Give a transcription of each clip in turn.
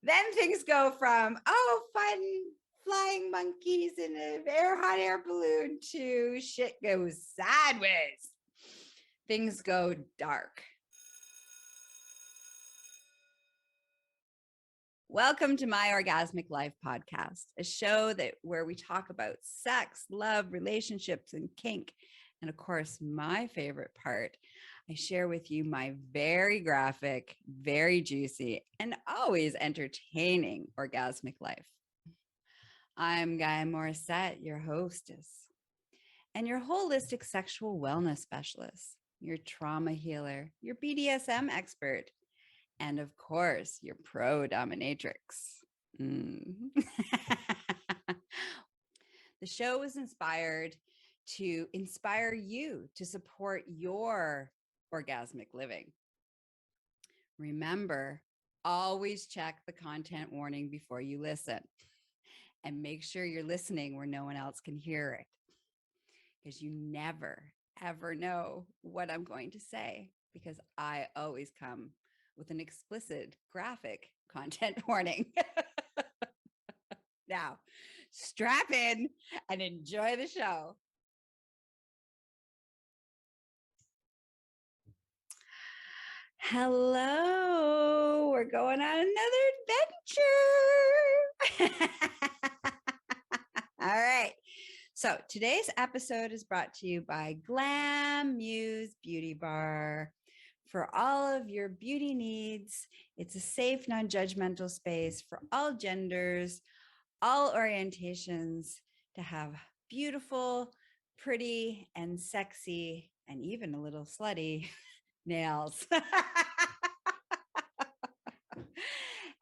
Then things go from, oh, fun flying monkeys in a hot air balloon to shit goes sideways. Things go dark. Welcome to my Orgasmic Life podcast, a show where we talk about sex, love, relationships, and kink. And of course, my favorite part, I share with you my very graphic, very juicy, and always entertaining orgasmic life. I'm Gaia Morrissette, your hostess, and your holistic sexual wellness specialist, your trauma healer, your BDSM expert, and of course, your pro-dominatrix. The show was inspired to inspire you to support your orgasmic living. Remember, always check the content warning before you listen, and make sure you're listening where no one else can hear it, because you never, ever know what I'm going to say, because I always come with an explicit graphic content warning. Now, strap in and enjoy the show. Hello, we're going on another adventure. All right. So today's episode is brought to you by Glam Muse Beauty Bar. For all of your beauty needs, it's a safe, non-judgmental space for all genders, all orientations, to have beautiful, pretty, and sexy, and even a little slutty nails.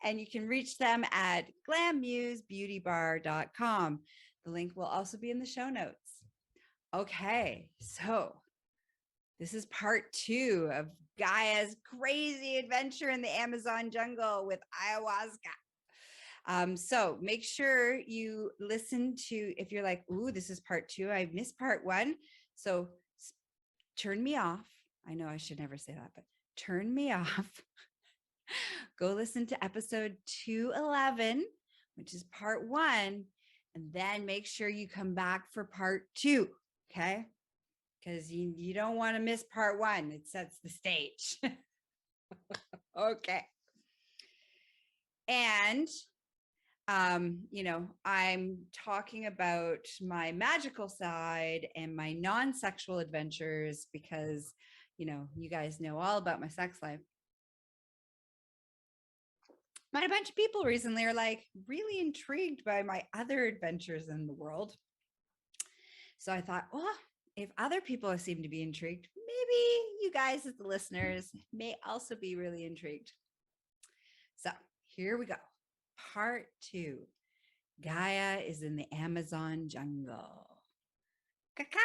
And you can reach them at glammusebeautybar.com. The link will also be in the show notes. Okay, so this is part 2 of Gaia's crazy adventure in the Amazon jungle with ayahuasca. So make sure you listen to, if you're like, ooh, this is part 2, I missed part 1. So turn me off. I know I should never say that, but turn me off. Go listen to episode 211, which is part 1, and then make sure you come back for part 2, okay? Because you don't want to miss part 1. It sets the stage. Okay. And, I'm talking about my magical side and my non-sexual adventures because, you guys know all about my sex life. But a bunch of people recently are like really intrigued by my other adventures in the world. So I thought, well, if other people seem to be intrigued, maybe you guys as the listeners may also be really intrigued. So here we go. Part 2. Gaia is in the Amazon jungle. Kaka,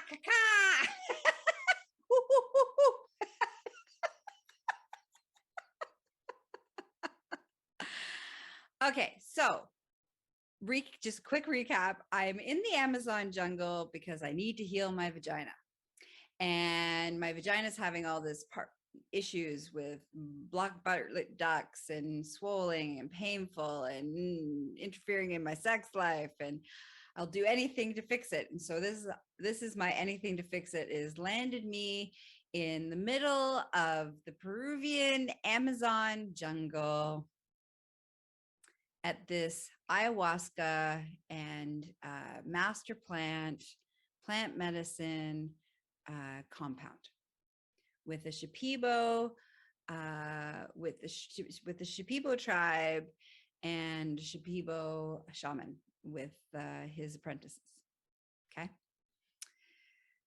kaka. Okay, so just quick recap. I'm in the Amazon jungle because I need to heal my vagina. And my vagina is having all this issues with blocked butternut ducts and swelling and painful and interfering in my sex life. And I'll do anything to fix it. And so this is my anything to fix it is landed me in the middle of the Peruvian Amazon jungle at this ayahuasca and master plant medicine compound with the Shipibo, with the Shipibo tribe and Shipibo shaman with his apprentices. Okay.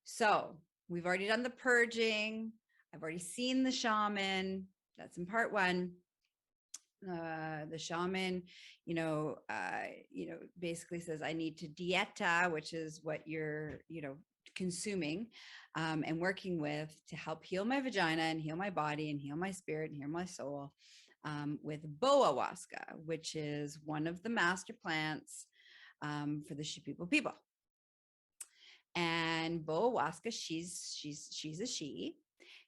So we've already done the purging. I've already seen the shaman. That's in part 1. The shaman, basically says I need to dieta, which is what you're, consuming and working with to help heal my vagina and heal my body and heal my spirit and heal my soul with Boahuasca, which is one of the master plants for the Shipibo people. And Boahuasca, she's a she,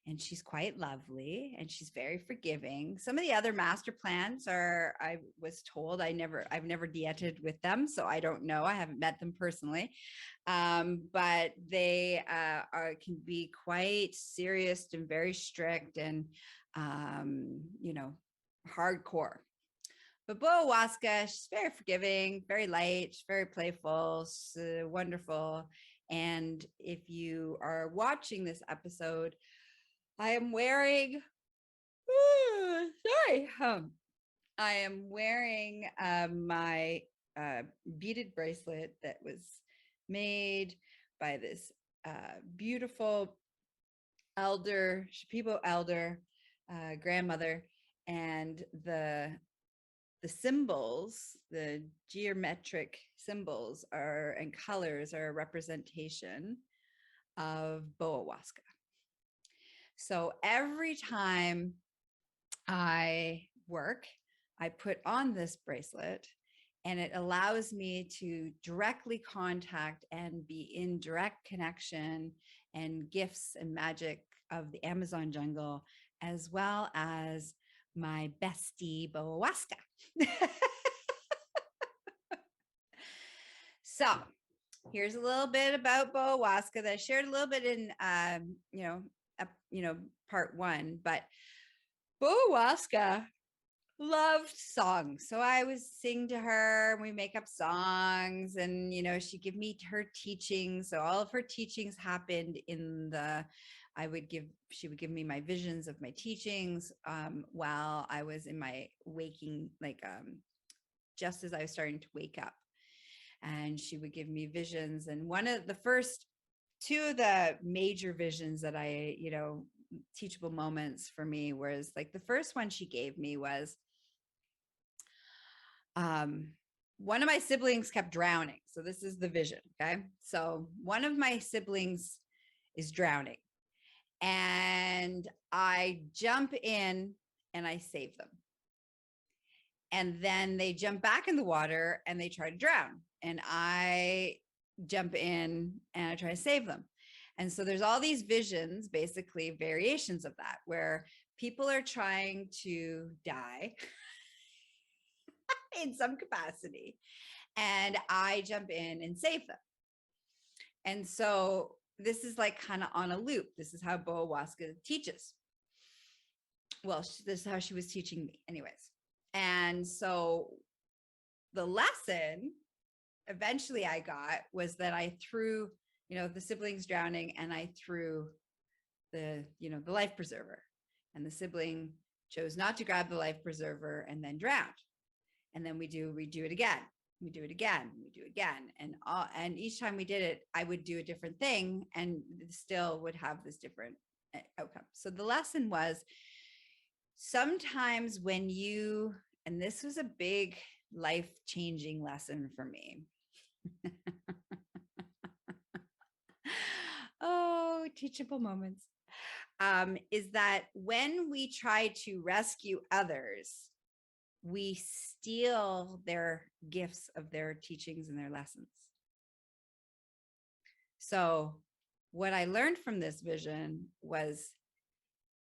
and she's quite lovely and she's very forgiving. Some of the other master plants are, I was told, I've never dieted with them, so I don't know. I haven't met them personally. But they can be quite serious and very strict and, hardcore. But Boahuasca, she's very forgiving, very light, she's very playful, wonderful. And if you are watching this episode, I am wearing, I am wearing my beaded bracelet that was made by this beautiful elder, Shipibo elder, grandmother, and the symbols, the geometric symbols and colors are a representation of Boahuasca. So every time I work, I put on this bracelet, and it allows me to directly contact and be in direct connection and gifts and magic of the Amazon jungle, as well as my bestie Boahuasca. So here's a little bit about Boahuasca that I shared a little bit in, part 1, but Boahuasca loved songs. So I would sing to her and we make up songs, and, she'd give me her teachings. So all of her teachings happened in she would give me my visions of my teachings while I was in my waking, just as I was starting to wake up. And she would give me visions. And one of the first two of the major visions that I, teachable moments for me was the first one she gave me was one of my siblings kept drowning. So this is the vision. Okay. So one of my siblings is drowning, and I jump in and I save them. And then they jump back in the water and they try to drown. And I jump in and I try to save them. And so there's all these visions, basically variations of that, where people are trying to die in some capacity, and I jump in and save them. And so this is kind of on a loop. This is how Boahuasca teaches. Well, this is how she was teaching me anyways. And so the lesson eventually I got was that I threw, the siblings drowning, and I threw the life preserver, and the sibling chose not to grab the life preserver and then drowned. And then we do it again. We do it again. We do it again. And each time we did it, I would do a different thing and still would have this different outcome. So the lesson was, sometimes when and this was a big life-changing lesson for me. Oh, teachable moments. Is that when we try to rescue others, we steal their gifts of their teachings and their lessons. So what I learned from this vision was,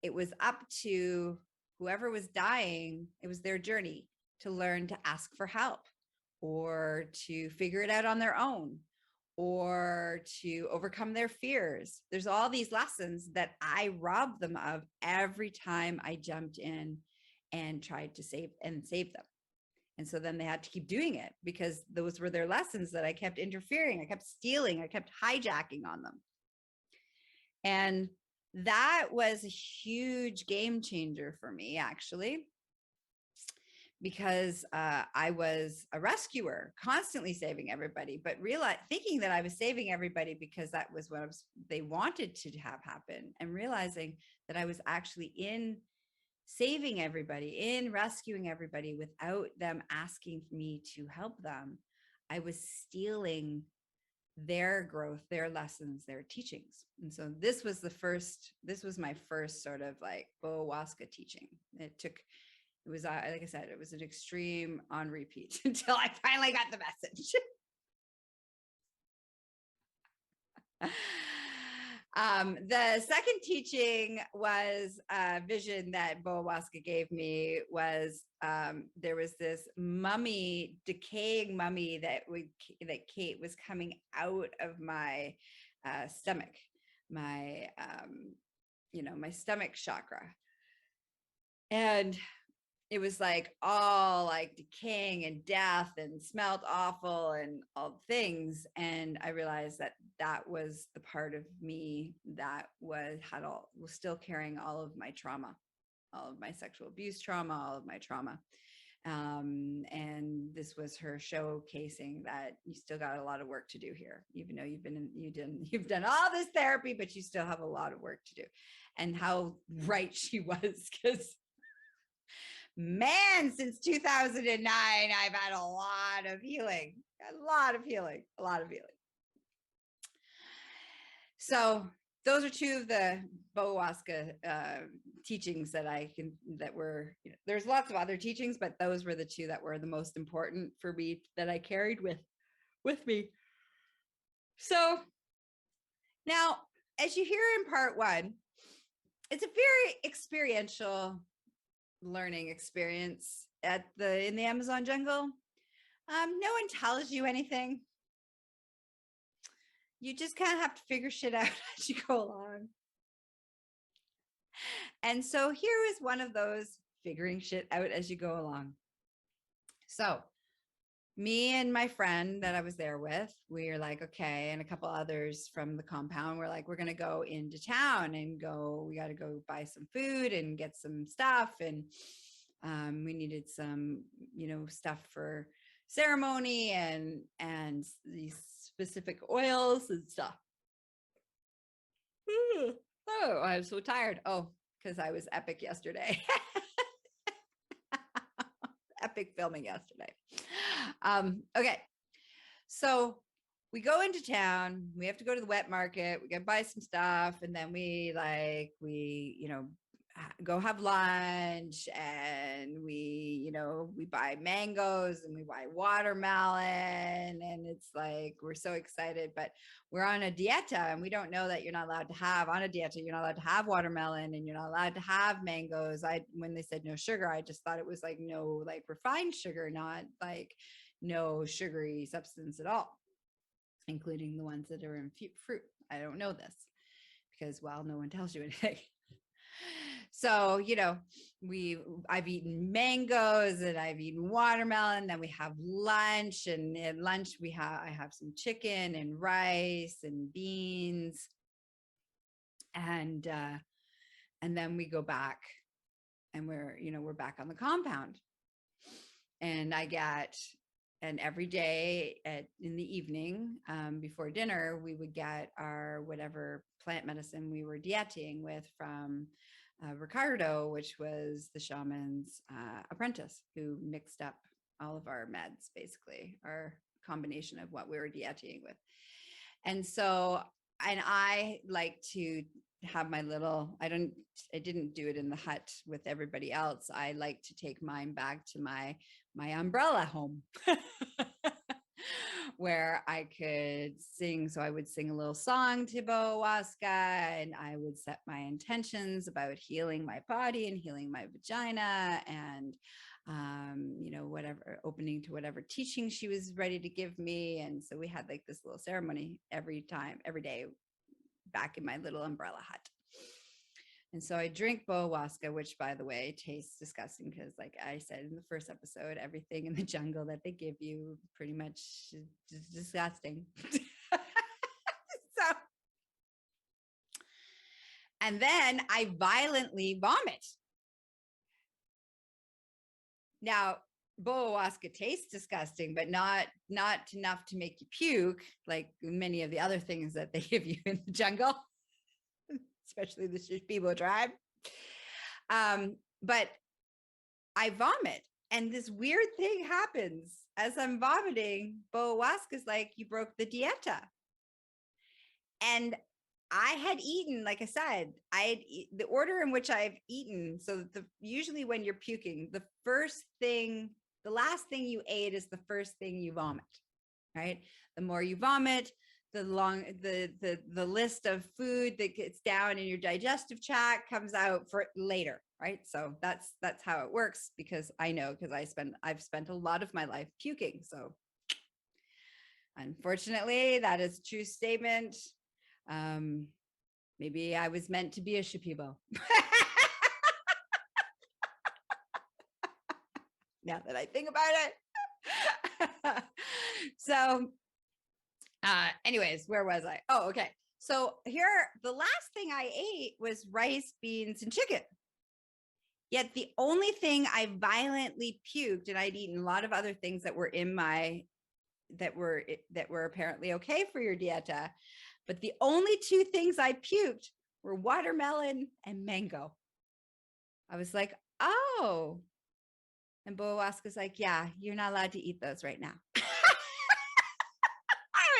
it was up to whoever was dying, it was their journey to learn to ask for help, or to figure it out on their own, or to overcome their fears. There's all these lessons that I robbed them of every time I jumped in and tried to save them. And so then they had to keep doing it, because those were their lessons that I kept interfering, I kept stealing, I kept hijacking on them. And that was a huge game changer for me, actually, because I was a rescuer, constantly saving everybody, but thinking that I was saving everybody because that was what they wanted to have happen, and realizing that I was actually in saving everybody, in rescuing everybody without them asking me to help them. I was stealing their growth, their lessons, their teachings. And so this was my first sort of Boahuasca teaching. It was, like I said, it was an extreme on repeat until I finally got the message. The second teaching was a vision that Boahuasca gave me. Was there was this mummy, decaying mummy that Kate was coming out of my stomach, my my stomach chakra, and it was like all like decaying and death and smelled awful and all things. And I realized that that was the part of me that was still carrying all of my trauma, all of my sexual abuse trauma, all of my trauma. And this was her showcasing that you still got a lot of work to do here, even though you've done all this therapy, but you still have a lot of work to do. And how right she was, because man, since 2009, I've had a lot of healing. So those are two of the Boahuasca teachings that were, there's lots of other teachings, but those were the two that were the most important for me, that I carried with me. So now, as you hear in part one, it's a very experiential learning experience in the Amazon jungle. No one tells you anything. You just kind of have to figure shit out as you go along. And so here is one of those figuring shit out as you go along. So me and my friend that I was there with, we are like, okay, and a couple others from the compound, we're like, we're going to go into town and we got to go buy some food and get some stuff. And we needed some, stuff for ceremony and these specific oils and stuff. Oh, I'm so tired. Oh, because I was epic yesterday. Epic filming yesterday. Okay. So we go into town, we have to go to the wet market, we got to buy some stuff. And then we go have lunch, and we buy mangoes and we buy watermelon, and it's like, we're so excited, but we're on a dieta, and we don't know that you're not allowed to have watermelon, and you're not allowed to have mangoes. When they said no sugar, I just thought it was like no, like refined sugar, not like no sugary substance at all, including the ones that are in fruit. I don't know this because, well, no one tells you anything. So, I've eaten mangoes and I've eaten watermelon. Then we have lunch, and at lunch I have some chicken and rice and beans, and then we go back, and we're back on the compound, and and every day in the evening, before dinner, we would get our whatever plant medicine we were dieting with from Ricardo, which was the shaman's apprentice, who mixed up all of our meds, basically, our combination of what we were dieting with. And so, and I like to have my little, I didn't do it in the hut with everybody else. I like to take mine back to my umbrella home where I could sing. So I would sing a little song to Boahuasca, and I would set my intentions about healing my body and healing my vagina, and whatever, opening to whatever teaching she was ready to give me. And so we had like this little ceremony every day back in my little umbrella hut. And so I drink Boahuasca, which, by the way, tastes disgusting because, like I said in the first episode, everything in the jungle that they give you pretty much is disgusting. So, and then I violently vomit. Now, Boahuasca tastes disgusting, but not enough to make you puke, like many of the other things that they give you in the jungle, especially the Shipibo tribe. But I vomit, and this weird thing happens as I'm vomiting. Boahuasca's like, you broke the dieta. And I had eaten, like I said, the order in which I've eaten. So usually when you're puking, the last thing you ate is the first thing you vomit, right? The more you vomit, the list of food that gets down in your digestive tract comes out for later, right? So that's how it works, because I know, because I've spent a lot of my life puking. So unfortunately, that is a true statement. Maybe I was meant to be a shipibo. Now that I think about it. So anyways, where was I? Oh, okay. So here, the last thing I ate was rice, beans, and chicken. Yet the only thing I violently puked, and I'd eaten a lot of other things that were in my, that were apparently okay for your dieta, but the only two things I puked were watermelon and mango. I was like, oh. And Boahuasca's like, yeah, you're not allowed to eat those right now. I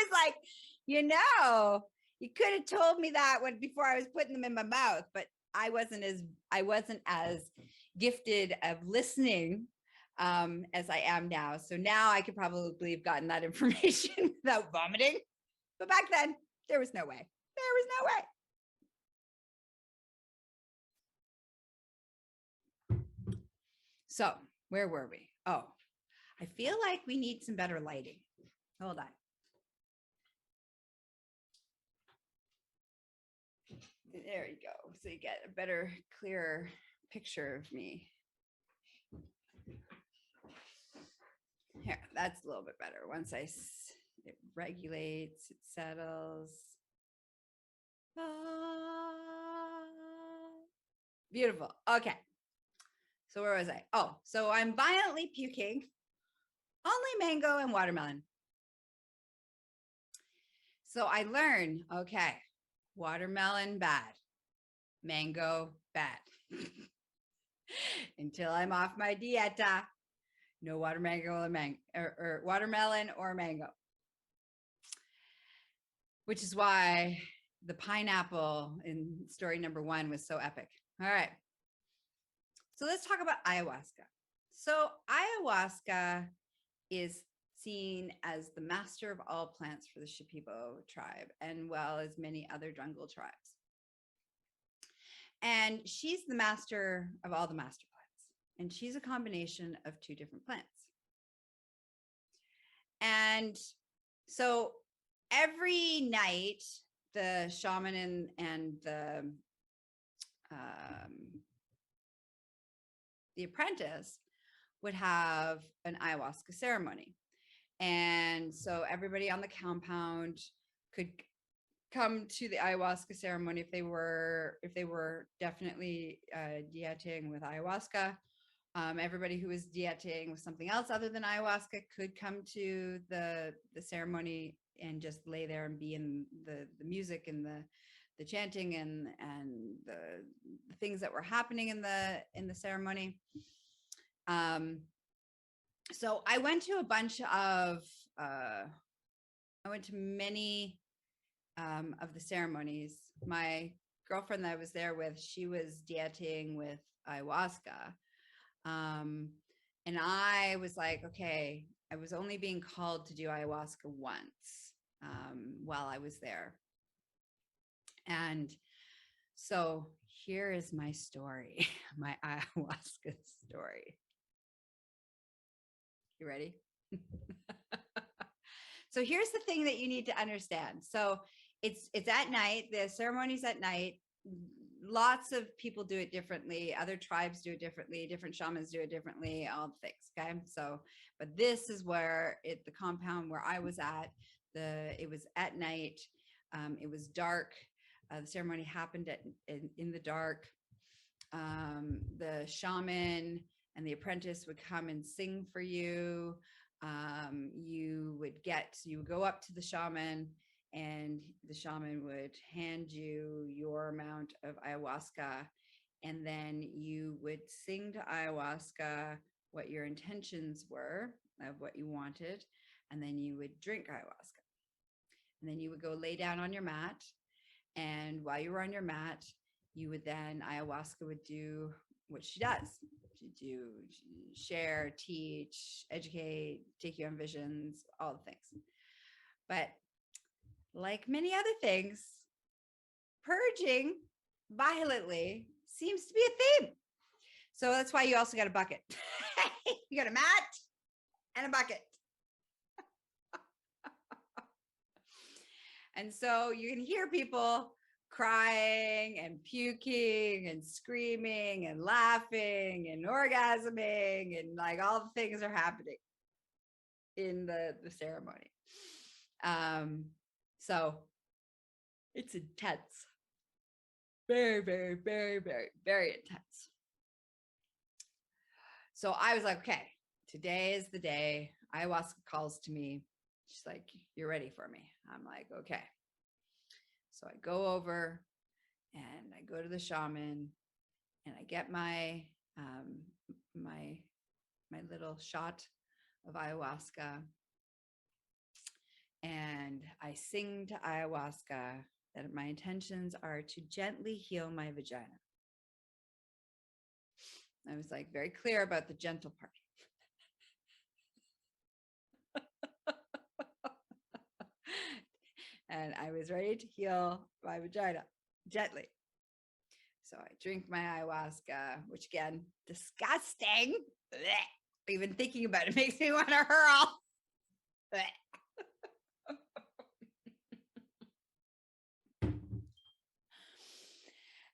was like, you could have told me that before I was putting them in my mouth, but I wasn't as gifted of listening as I am now. So now I could probably have gotten that information without vomiting. But back then, there was no way. There was no way. So where were we? Oh, I feel like we need some better lighting. Hold on. There you go. So you get a better, clearer picture of me. Here, that's a little bit better. Once it regulates, it settles. Beautiful. Okay. So where was I? Oh, so I'm violently puking. Only mango and watermelon. So I learned, okay, watermelon bad, mango bad. Until I'm off my dieta, no watermelon or watermelon or mango. Which is why the pineapple in story number 1 was so epic. All right. So let's talk about ayahuasca. So ayahuasca is seen as the master of all plants for the Shipibo tribe, and well as many other jungle tribes. And she's the master of all the master plants. And she's a combination of 2 different plants. And so every night, the shaman and the apprentice would have an ayahuasca ceremony. And so everybody on the compound could come to the ayahuasca ceremony if they were definitely dieting with ayahuasca. Everybody who was dieting with something else other than ayahuasca could come to the ceremony and just lay there and be in the music and the chanting and the things that were happening in the ceremony. So I went to a bunch of I went to many of the ceremonies. My girlfriend that I was there with, she was dieting with ayahuasca. And I was like, okay, I was only being called to do ayahuasca once while I was there. And so here is my story, my ayahuasca story. You ready? So here's the thing that you need to understand. So it's at night. The ceremony's at night. Lots of people do it differently. Other tribes do it differently. Different shamans do it differently. All the things. Okay. So, but this is where the compound where I was at. It was at night. It was dark. The ceremony happened in the dark. The shaman and the apprentice would come and sing for you. You would go up to the shaman, and the shaman would hand you your amount of ayahuasca, and then you would sing to ayahuasca what your intentions were of what you wanted, and then you would drink ayahuasca. And then you would go lay down on your mat, and while you were on your mat, you would then, ayahuasca would do what she does. She share, teach, educate, take you on visions, all the things. But like many other things, purging violently seems to be a theme. So that's why you also got a bucket. You got a mat and a bucket. And so you can hear people crying and puking and screaming and laughing and orgasming, and like all the things are happening in the ceremony. So it's intense. Very, very, very, very, very intense. So I was like, okay, today is the day. Ayahuasca calls to me. She's like, you're ready for me. I'm like, okay. So I go over and I go to the shaman and I get my my little shot of ayahuasca, and I sing to ayahuasca that my intentions are to gently heal my vagina. I was like very clear about the gentle part. And I was ready to heal my vagina gently. So I drink my ayahuasca, which again, disgusting. Blech. Even thinking about it makes me want to hurl.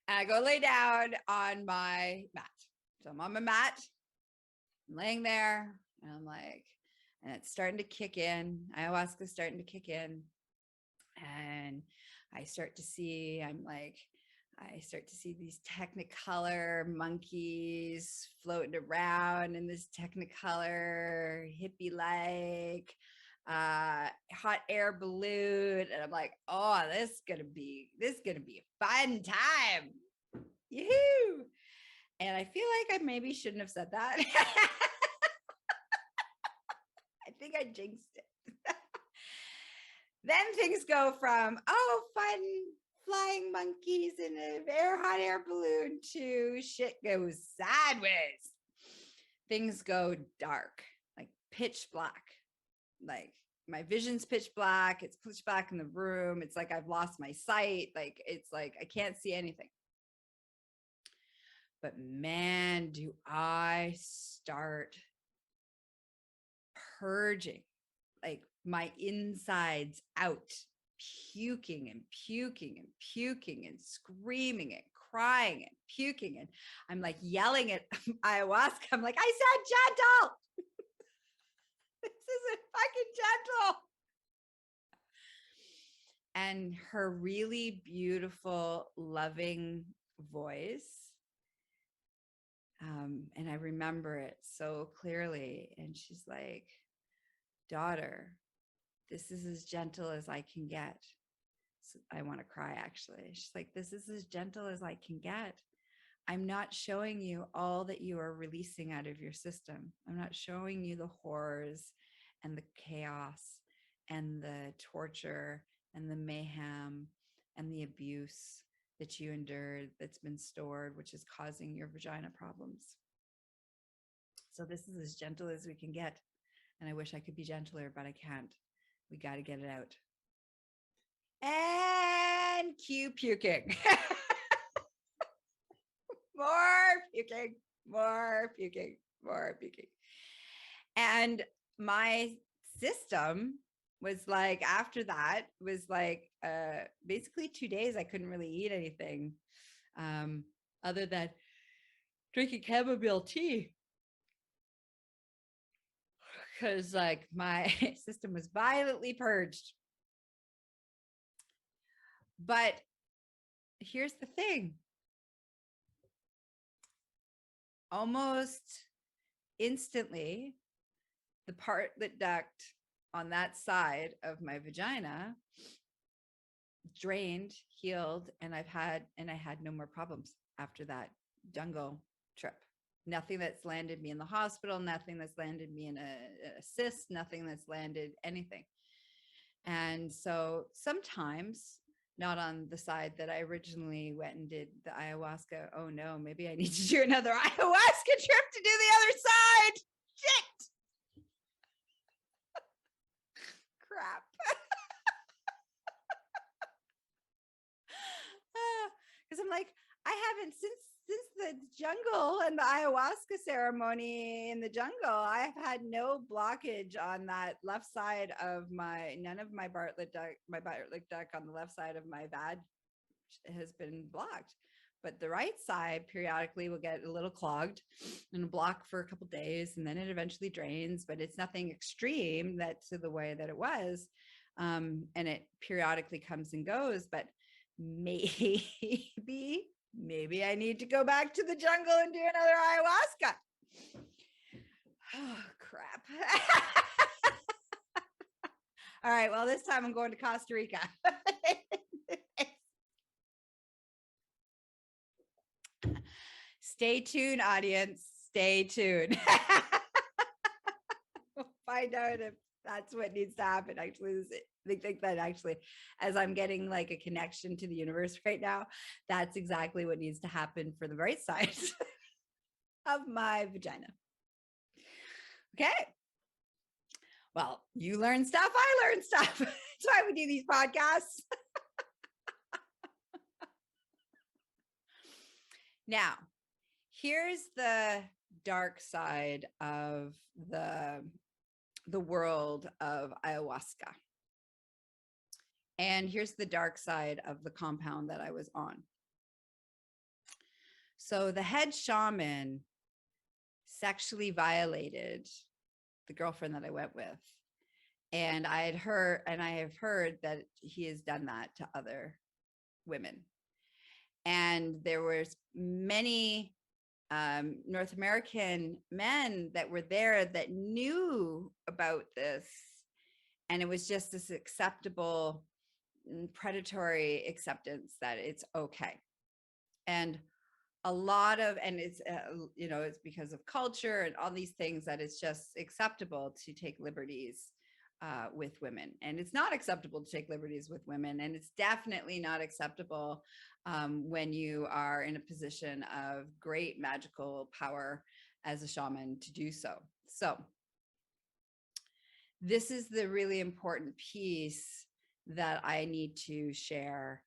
And I go lay down on my mat. So I'm on my mat, I'm laying there, and I'm like, and it's starting to kick in. Ayahuasca's starting to kick in. And I start to see, I start to see these technicolor monkeys floating around in this technicolor hippie-like hot air balloon, and I'm like, oh, this is gonna be a fun time. Yoo-hoo! And I feel like I maybe shouldn't have said that. I think I jinxed it. Then things go from, oh, fun flying monkeys in a hot air balloon, to shit goes sideways. Things go dark, like pitch black. Like my vision's pitch black. It's pitch black in the room. It's like I've lost my sight. Like it's like I can't see anything. But man, do I start purging, like my insides out, puking and puking and puking and screaming and crying and puking. And I'm like yelling at ayahuasca. I'm like, I said gentle. This isn't fucking gentle. And her really beautiful, loving voice. And I remember it so clearly. And she's like, daughter, this is as gentle as I can get. So I want to cry, actually. She's like, this is as gentle as I can get. I'm not showing you all that you are releasing out of your system. I'm not showing you the horrors and the chaos and the torture and the mayhem and the abuse that you endured, that's been stored, which is causing your vagina problems. So this is as gentle as we can get. And I wish I could be gentler, but I can't. We got to get it out. And cue puking. More puking, more puking, more puking. And my system was like, after that was like, basically 2 days, I couldn't really eat anything other than drinking chamomile tea. Because like my system was violently purged. But here's the thing. Almost instantly, the part that ducked on that side of my vagina drained, healed, and I had no more problems after that jungle trip. Nothing that's landed me in the hospital, nothing that's landed me in a cyst, nothing that's landed anything. And so sometimes, not on the side that I originally went and did the ayahuasca. Oh no, maybe I need to do another ayahuasca trip to do the other side. Shit. Crap. jungle and the ayahuasca ceremony in the jungle, I've had no blockage on that left side of none of my Bartlett duct on the left side of my vag has been blocked. But the right side periodically will get a little clogged and block for a couple days, and then it eventually drains, but it's nothing extreme that's the way that it was. And it periodically comes and goes, but maybe I need to go back to the jungle and do another ayahuasca. Oh, crap. All right. Well, this time I'm going to Costa Rica. Stay tuned, audience. Stay tuned. We'll find out if that's what needs to happen. Actually, I think that actually, as I'm getting like a connection to the universe right now, that's exactly what needs to happen for the right side of my vagina. Okay. Well, you learn stuff, I learn stuff. That's why we do these podcasts. Now, here's the dark side of the world of ayahuasca. And here's the dark side of the compound that I was on. So the head shaman sexually violated the girlfriend that I went with. And I have heard that he has done that to other women. And there was many North American men that were there that knew about this. And it was just this acceptable, predatory acceptance that it's okay. And a lot of, and it's, it's because of culture and all these things that it's just acceptable to take liberties with women. And it's not acceptable to take liberties with women. And it's definitely not acceptable when you are in a position of great magical power as a shaman to do so. So this is the really important piece that I need to share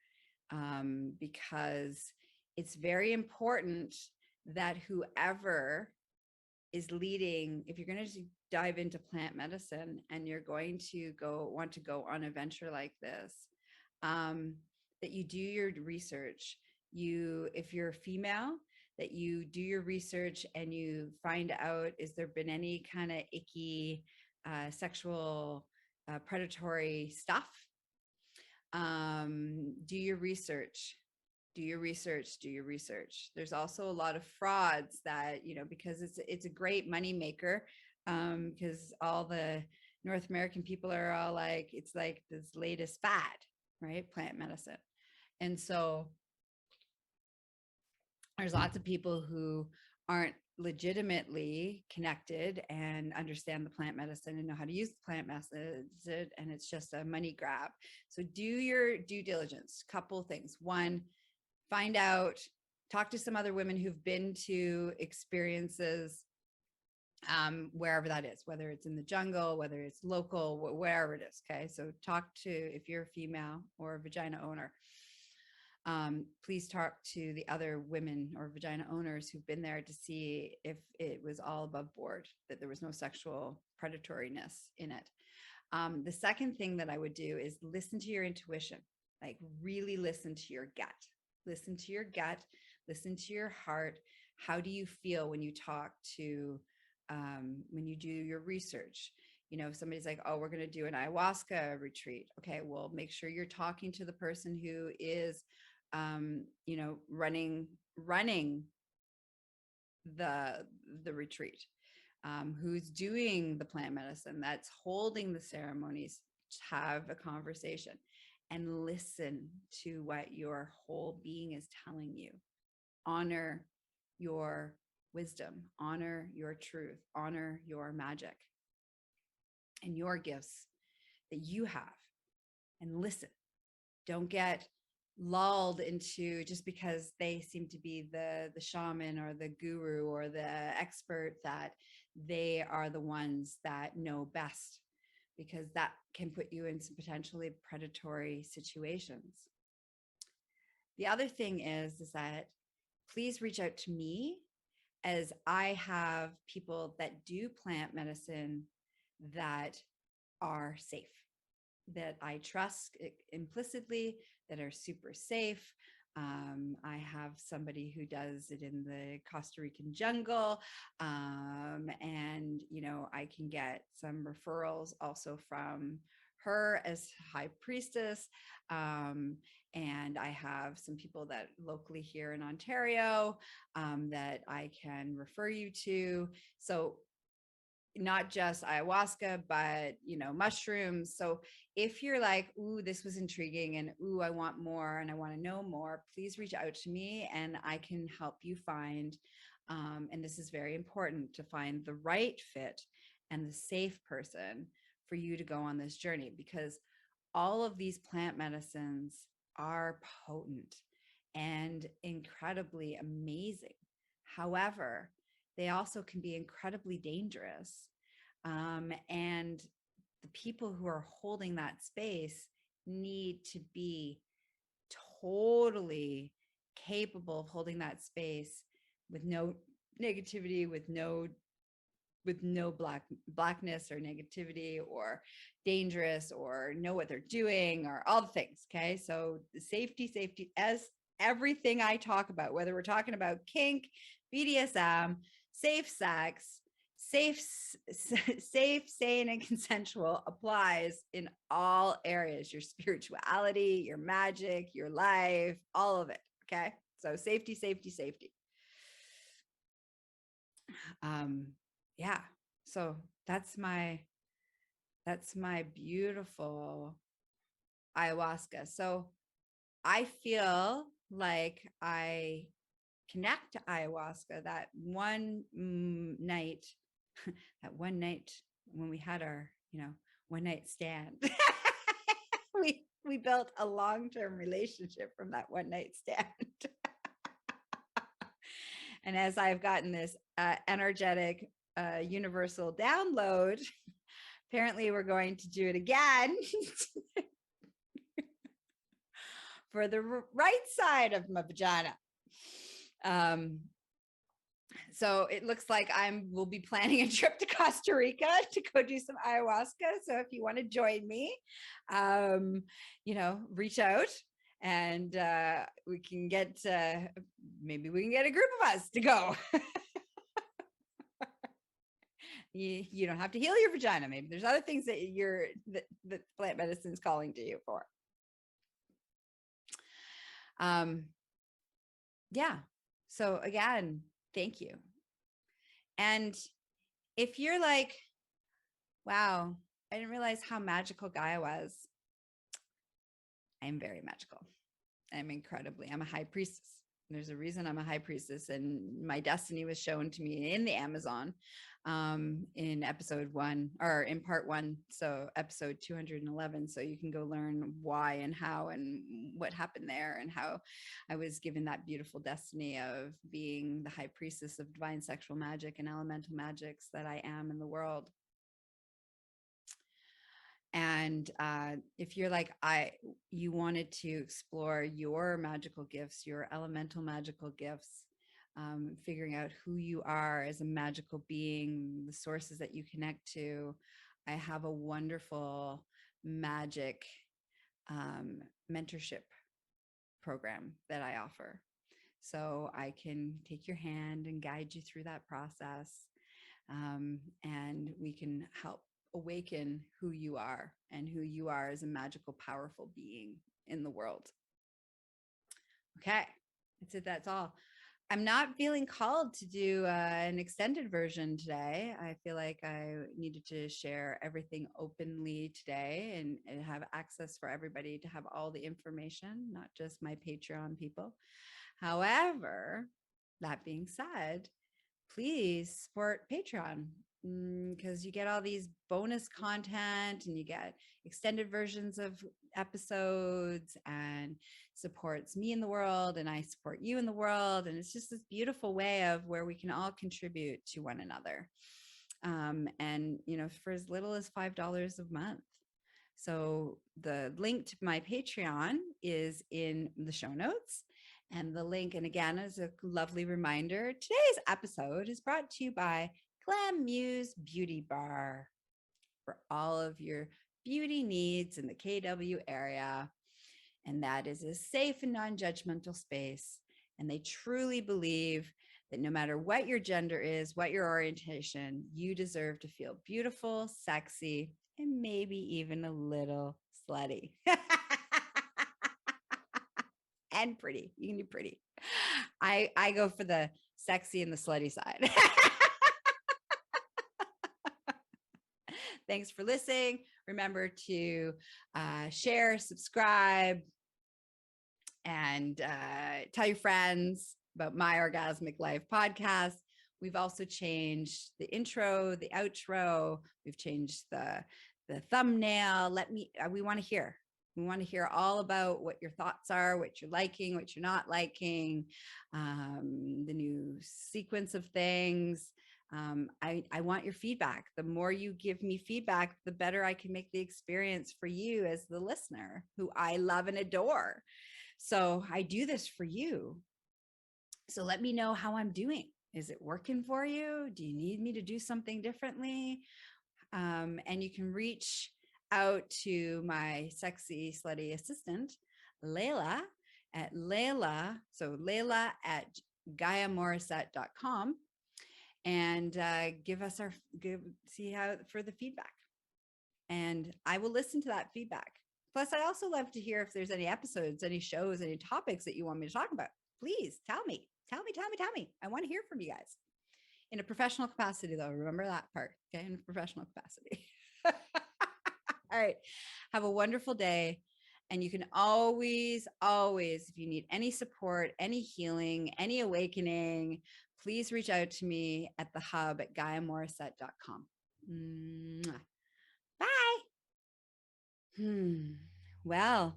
because it's very important that whoever is leading, if you're going to dive into plant medicine and you're going to want to go on a venture like this, that you do your research. If you're a female, that you do your research and you find out, is there been any kind of icky sexual predatory stuff? Do your research. There's also a lot of frauds that, because it's a great money maker, because all the North American people are all like, it's like this latest fad, right? Plant medicine. And so there's lots of people who aren't legitimately connected and understand the plant medicine and know how to use the plant medicine, and it's just a money grab. So do your due diligence. Couple things. One, find out, talk to some other women who've been to experiences wherever that is, whether it's in the jungle, whether it's local, wherever it is. Okay. So talk to, if you're a female or a vagina owner, please talk to the other women or vagina owners who've been there to see if it was all above board, that there was no sexual predatoriness in it. The second thing that I would do is listen to your intuition, like really listen to your gut. Listen to your gut, listen to your heart. How do you feel when you talk to, when you do your research? If somebody's like, oh, we're going to do an ayahuasca retreat. Okay, well, make sure you're talking to the person who is, running the retreat, who's doing the plant medicine, that's holding the ceremonies. Have a conversation and listen to what your whole being is telling you. Honor your wisdom, honor your truth, honor your magic and your gifts that you have, and listen. Don't get lulled into, just because they seem to be the shaman or the guru or the expert, that they are the ones that know best, because that can put you in some potentially predatory situations. The other thing is that please reach out to me as I have people that do plant medicine that are safe, that I trust implicitly, that are super safe. I have somebody who does it in the Costa Rican jungle. And, you know, I can get some referrals also from her as high priestess. And I have some people that locally here in Ontario that I can refer you to. So not just ayahuasca, but, you know, mushrooms. So if you're like, ooh, this was intriguing and ooh, I want more and I want to know more, please reach out to me and I can help you find, and this is very important, to find the right fit and the safe person for you to go on this journey, because all of these plant medicines are potent and incredibly amazing. However, they also can be incredibly dangerous. And the people who are holding that space need to be totally capable of holding that space with no negativity, with no blackness or negativity or dangerous, or know what they're doing, or all the things. Okay. So the safety, as everything I talk about, whether we're talking about kink, BDSM, safe sex, safe, sane, and consensual, applies in all areas, your spirituality, your magic, your life, all of it. Okay. So safety. Yeah. So that's my beautiful ayahuasca. So I feel like I connect to ayahuasca that one night, that one night when we had our, you know, one night stand. we built a long-term relationship from that one night stand. And as I've gotten this energetic universal download, apparently we're going to do it again for the right side of my vagina. So it looks like we'll be planning a trip to Costa Rica to go do some ayahuasca. So if you want to join me, you know, reach out and we can get, maybe we can get a group of us to go. You don't have to heal your vagina. Maybe there's other things that that plant medicine is calling to you for. Yeah. So again, thank you. And if you're like, wow, I didn't realize how magical Gaia was. I'm very magical. I'm a high priestess. There's a reason I'm a high priestess, and my destiny was shown to me in the Amazon in episode 1, or in part 1. So episode 211. So you can go learn why and how and what happened there, and how I was given that beautiful destiny of being the high priestess of divine sexual magic and elemental magics that I am in the world. And if you're like, you wanted to explore your magical gifts, your elemental magical gifts, figuring out who you are as a magical being, the sources that you connect to, I have a wonderful magic mentorship program that I offer. So I can take your hand and guide you through that process. And we can help awaken who you are and who you are as a magical, powerful being in the world. Okay, that's it. That's all. I'm not feeling called to do an extended version today. I feel like I needed to share everything openly today and have access for everybody to have all the information, not just my Patreon people. However, that being said, please support Patreon, because you get all these bonus content and you get extended versions of episodes, and supports me in the world and I support you in the world. And it's just this beautiful way of where we can all contribute to one another. And, you know, for as little as $5 a month. So the link to my Patreon is in the show notes. And the link, and again, as a lovely reminder, today's episode is brought to you by Glam Muse Beauty Bar for all of your beauty needs in the KW area. And that is a safe and non-judgmental space. And they truly believe that no matter what your gender is, what your orientation, you deserve to feel beautiful, sexy, and maybe even a little slutty. And pretty. You can do pretty. I go for the sexy and the slutty side. Thanks for listening. Remember to share, subscribe, and tell your friends about My Orgasmic Life podcast. We've also changed the intro, the outro. We've changed the thumbnail. We want to hear. We want to hear all about what your thoughts are, what you're liking, what you're not liking, the new sequence of things. I want your feedback. The more you give me feedback, the better I can make the experience for you as the listener, who I love and adore. So I do this for you. So let me know how I'm doing. Is it working for you? Do you need me to do something differently? And you can reach out to my sexy, slutty assistant, Layla, at GaiaMorrissette.com, and see how for the feedback. And I will listen to that feedback. Plus, I also love to hear if there's any episodes, any shows, any topics that you want me to talk about. Please tell me. I want to hear from you guys. In a professional capacity, though. Remember that part, okay? In a professional capacity. All right. Have a wonderful day. And you can always, if you need any support, any healing, any awakening, please reach out to me at the hub at GaiaMorrissette.com. Bye. Well,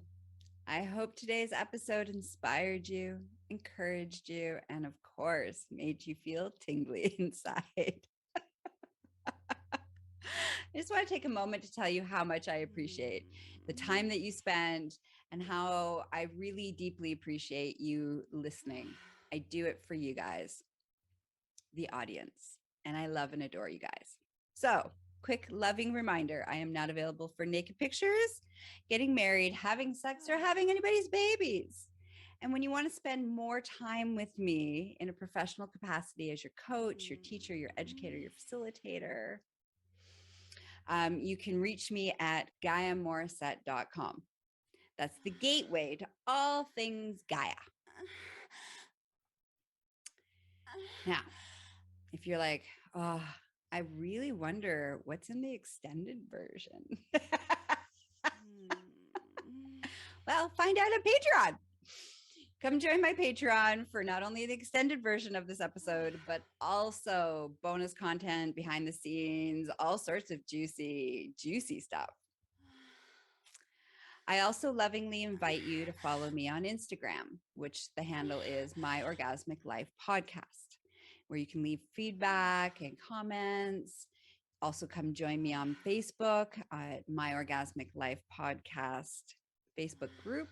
I hope today's episode inspired you, encouraged you, and of course, made you feel tingly inside. I just want to take a moment to tell you how much I appreciate the time that you spend and how I really deeply appreciate you listening. I do it for you guys, the audience, and I love and adore you guys. So, quick loving reminder, I am not available for naked pictures, getting married, having sex, or having anybody's babies. And when you want to spend more time with me in a professional capacity as your coach, your teacher, your educator, your facilitator, you can reach me at GaiaMorrissette.com. That's the gateway to all things Gaia. Now, if you're like, oh, I really wonder what's in the extended version. Well, find out on Patreon. Come join my Patreon for not only the extended version of this episode, but also bonus content, behind the scenes, all sorts of juicy stuff. I also lovingly invite you to follow me on Instagram, which the handle is My Orgasmic Life Podcast, where you can leave feedback and comments. Also come join me on Facebook at My Orgasmic Life Podcast Facebook group.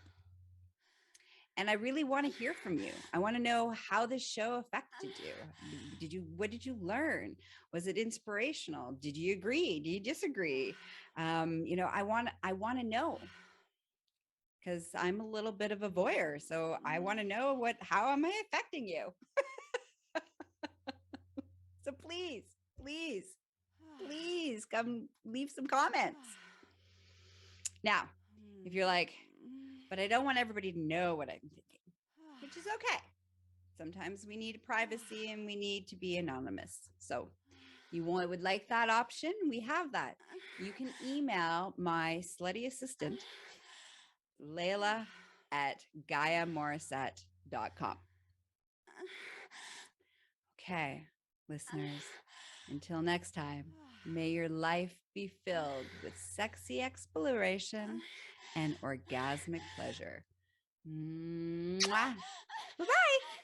And I really want to hear from you. I want to know how this show affected you. What did you learn? Was it inspirational? Did you agree? Do you disagree? I want to know, because I'm a little bit of a voyeur. So I want to know how am I affecting you? So please come leave some comments. Now, if you're like, but I don't want everybody to know what I'm thinking, which is okay. Sometimes we need privacy and we need to be anonymous. So you would like that option? We have that. You can email my slutty assistant, Layla, at GaiaMorrissette.com. Okay, listeners, until next time, may your life be filled with sexy exploration and orgasmic pleasure. Mwah. Bye-bye.